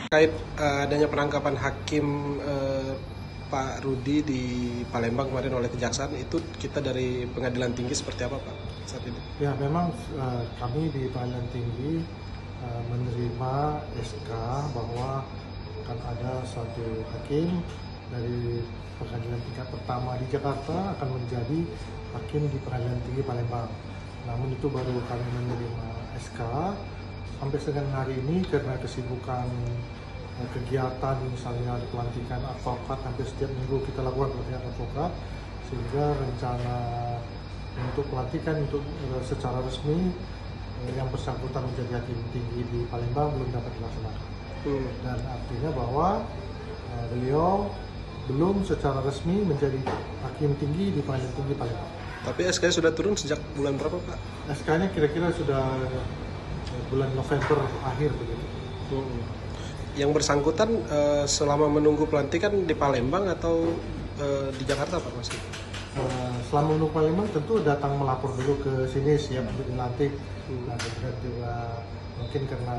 Terkait adanya penangkapan hakim Pak Rudi di Palembang kemarin oleh Kejaksaan, itu kita dari Pengadilan Tinggi seperti apa Pak saat ini? Ya, memang kami di Pengadilan Tinggi menerima SK bahwa akan ada suatu hakim dari pengadilan tingkat pertama di Jakarta akan menjadi hakim di Pengadilan Tinggi Palembang. Namun itu baru kami menerima SK. Sampai dengan hari ini karena kesibukan kegiatan misalnya pelantikan advokat hampir setiap minggu kita lakukan pelatihan advokat, sehingga rencana untuk pelantikan untuk secara resmi yang bersangkutan menjadi hakim tinggi di Palembang belum dapat dilaksanakan. Dan artinya bahwa beliau belum secara resmi menjadi hakim tinggi di Pengadilan Tinggi Palembang. Tapi SK sudah turun sejak bulan berapa Pak? SK-nya kira-kira sudah bulan November akhir begitu. Yang bersangkutan selama menunggu pelantikan di Palembang atau di Jakarta Pak masih? Selama menunggu Palembang tentu datang melapor dulu ke sini siap untuk dilantik. Nah, kemudian juga mungkin karena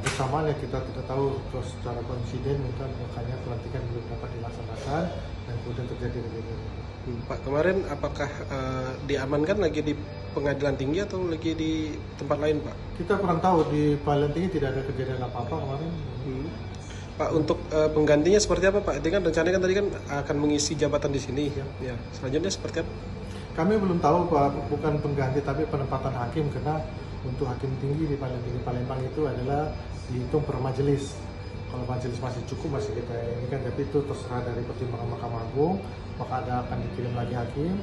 bersamaan ya kita tidak tahu terus secara koinsiden makanya pelantikan belum dapat dilaksanakan dan kemudian terjadi kejadian. Pak, kemarin apakah diamankan lagi di Pengadilan Tinggi atau lagi di tempat lain Pak? Kita kurang tahu, di Pengadilan Tinggi tidak ada kejadian apa-apa kemarin. Pak, untuk penggantinya seperti apa Pak? Itu kan rencananya kan tadi kan akan mengisi jabatan di sini. Ya, selanjutnya seperti apa? Kami belum tahu Pak, bukan pengganti tapi penempatan hakim, karena untuk hakim tinggi di Pengadilan Tinggi Palembang itu adalah dihitung per majelis. Kalau majelis masih cukup masih kita ini kan, tapi itu terserah dari pertimbangan Mahkamah Agung, maka akan dikirim lagi hakim.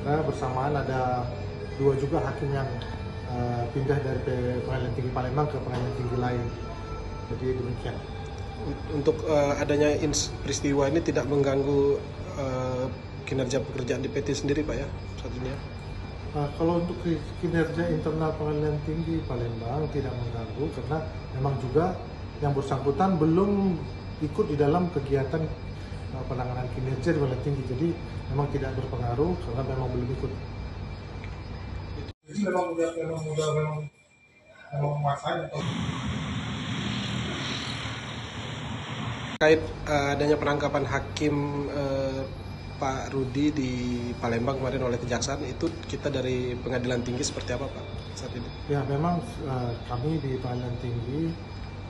Karena bersamaan ada dua juga hakim yang pindah dari Pengadilan Tinggi Palembang ke Pengadilan Tinggi lain. Jadi demikian. Untuk adanya peristiwa ini tidak mengganggu kinerja pekerjaan di PT sendiri Pak ya saat ini ya? Kalau untuk kinerja internal Pengadilan Tinggi Palembang tidak mengganggu, karena memang juga yang bersangkutan belum ikut di dalam kegiatan penanganan kinerja di Pengadilan Tinggi, jadi memang tidak berpengaruh karena memang belum ikut. Jadi memang menguasai atau Terkait adanya penangkapan hakim Pak Rudi di Palembang kemarin oleh Kejaksaan, itu kita dari Pengadilan Tinggi seperti apa Pak saat ini? Ya, memang kami di Pengadilan Tinggi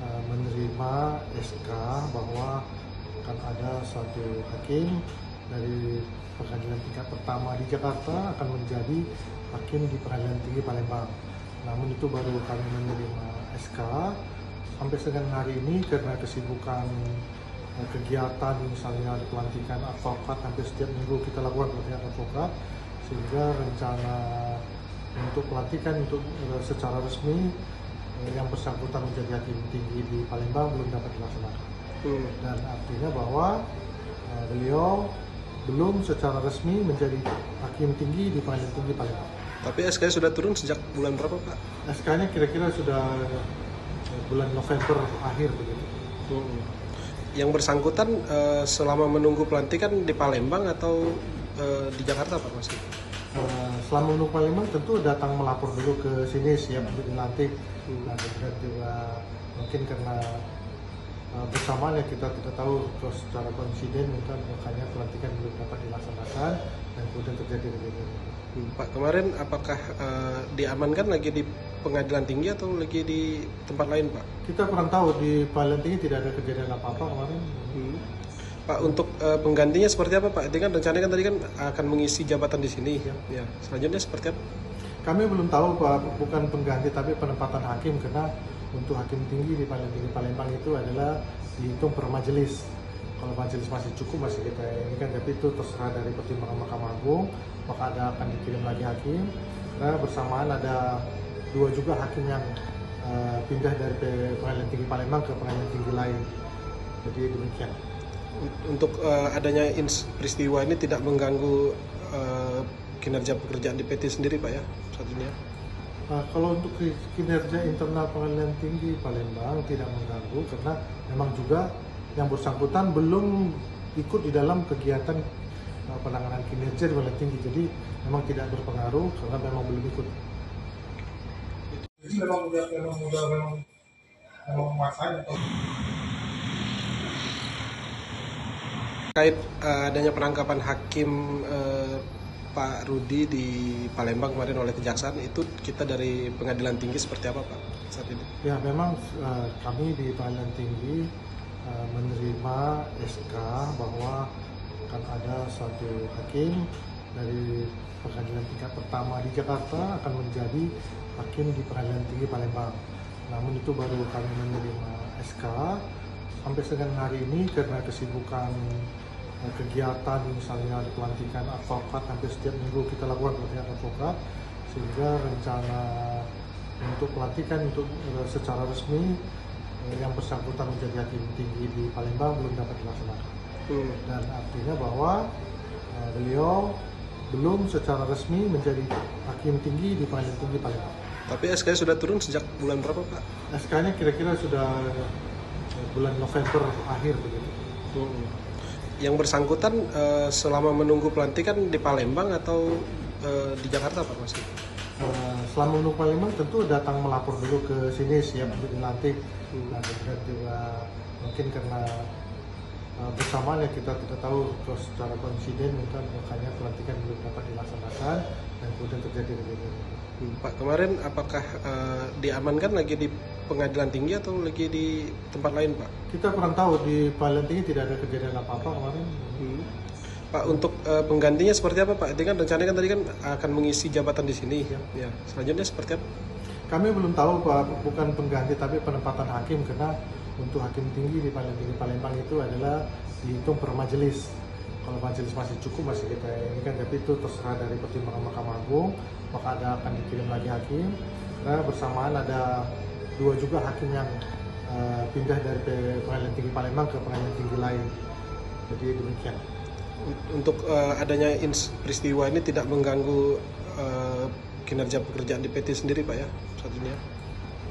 menerima SK bahwa akan ada suatu hakim dari pengadilan tingkat pertama di Jakarta akan menjadi hakim di Pengadilan Tinggi Palembang. Namun itu baru kami menerima SK. Sampai dengan hari ini karena kesibukan kegiatan misalnya pelantikan advokat hampir setiap minggu kita lakukan pelatihan advokat, sehingga rencana untuk pelantikan untuk secara resmi yang bersangkutan menjadi hakim tinggi di Palembang belum dapat dilaksanakan. Dan artinya bahwa beliau belum secara resmi menjadi hakim tinggi di Pengadilan Tinggi Palembang. Tapi SK sudah turun sejak bulan berapa Pak? SK-nya kira-kira sudah bulan November akhir begitu. Yang bersangkutan selama menunggu pelantikan di Palembang atau di Jakarta Pak masih? Selama menunggu Palembang tentu datang melapor dulu ke sini siap untuk dilantik. Nah, kemudian juga mungkin karena bersamaan ya kita tidak tahu terus secara koinsiden makanya pelantikan belum dapat dilaksanakan dan kemudian terjadi kejadian. Pak, kemarin apakah diamankan lagi di Pengadilan Tinggi atau lagi di tempat lain Pak? Kita kurang tahu, di Pengadilan Tinggi tidak ada kejadian apa-apa kemarin. Pak, untuk penggantinya seperti apa Pak? Itu kan rencananya kan tadi kan akan mengisi jabatan di sini. Ya, selanjutnya seperti apa? Kami belum tahu Pak, bukan pengganti tapi penempatan hakim, karena untuk hakim tinggi di Pengadilan Tinggi Palembang itu adalah dihitung per majelis. Kalau majelis masih cukup masih kita ini kan, tapi itu terserah dari pertimbangan Mahkamah Agung, maka akan dikirim lagi hakim. Karena bersamaan ada dua juga hakim yang pindah dari Pengadilan Tinggi Palembang ke Pengadilan Tinggi lain. Jadi demikian. Untuk adanya peristiwa ini tidak mengganggu kinerja pekerjaan di PT sendiri Pak ya saat ini ya? Kalau untuk kinerja internal Pengadilan Tinggi Palembang tidak mengganggu, karena memang juga yang bersangkutan belum ikut di dalam kegiatan penanganan kinerja di Pengadilan Tinggi, jadi memang tidak berpengaruh karena memang belum ikut. Jadi memang Terkait adanya penangkapan hakim Pak Rudi di Palembang kemarin oleh Kejaksaan, itu kita dari Pengadilan Tinggi seperti apa Pak saat ini? Ya memang kami di Pengadilan Tinggi menerima SK bahwa akan ada suatu hakim dari pengadilan tingkat pertama di Jakarta akan menjadi hakim di Pengadilan Tinggi Palembang. Namun itu baru kami menerima SK. Sampai dengan hari ini karena kesibukan kegiatan misalnya pelantikan advokat, hampir setiap minggu kita lakukan pelantikan advokat, sehingga rencana untuk pelantikan untuk secara resmi yang bersangkutan menjadi hakim tinggi di Palembang belum dapat dilaksanakan. Dan artinya bahwa beliau belum secara resmi menjadi hakim tinggi di Pengadilan Tinggi Palembang. Tapi SK sudah turun sejak bulan berapa Pak? SK-nya kira-kira sudah bulan November akhir begitu. Yang bersangkutan selama menunggu pelantikan di Palembang atau di Jakarta Pak masih? Selama menunggu Palembang tentu datang melapor dulu ke sini siap untuk dilantik. Nah, kemudian juga mungkin karena bersamaan ya kita tidak tahu secara koinsiden makanya pelantikan belum dapat dilaksanakan dan kemudian terjadi kejadian. Pak, kemarin apakah diamankan lagi di Pengadilan Tinggi atau lagi di tempat lain Pak? Kita kurang tahu, di Pengadilan Tinggi tidak ada kejadian apa-apa kemarin. Pak, untuk penggantinya seperti apa Pak? Itu kan rencananya kan tadi kan akan mengisi jabatan di sini. Ya. Selanjutnya seperti apa? Kami belum tahu Pak, bukan pengganti tapi penempatan hakim, karena untuk hakim tinggi di Pengadilan Tinggi Palembang itu adalah dihitung per majelis. Kalau majelis masih cukup masih kita ini kan, tapi itu terserah dari pertimbangan Mahkamah Agung, maka akan dikirim lagi hakim. Karena bersamaan ada dua juga hakim yang pindah dari Pengadilan Tinggi Palembang ke Pengadilan Tinggi lain. Jadi demikian. Untuk adanya peristiwa ini tidak mengganggu kinerja pekerjaan di PT sendiri Pak ya saat ini ya?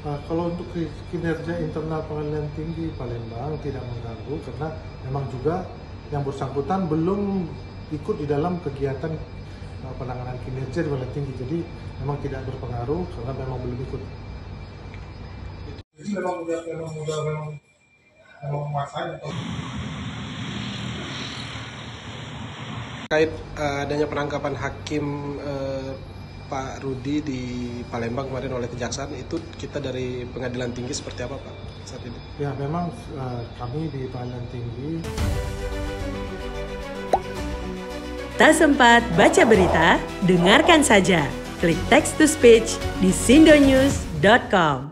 Kalau untuk kinerja internal Pengadilan Tinggi Palembang tidak mengganggu, karena memang juga yang bersangkutan belum ikut di dalam kegiatan penanganan kinerja di Pengadilan Tinggi, jadi memang tidak berpengaruh karena memang belum ikut. Jadi memang menguasai. Terkait adanya penangkapan hakim Pak Rudi di Palembang kemarin oleh Kejaksaan, itu kita dari Pengadilan Tinggi seperti apa Pak saat ini? Ya memang kami di Pengadilan Tinggi. Tak sempat baca berita? Dengarkan saja. Klik text to speech di sindonews.com.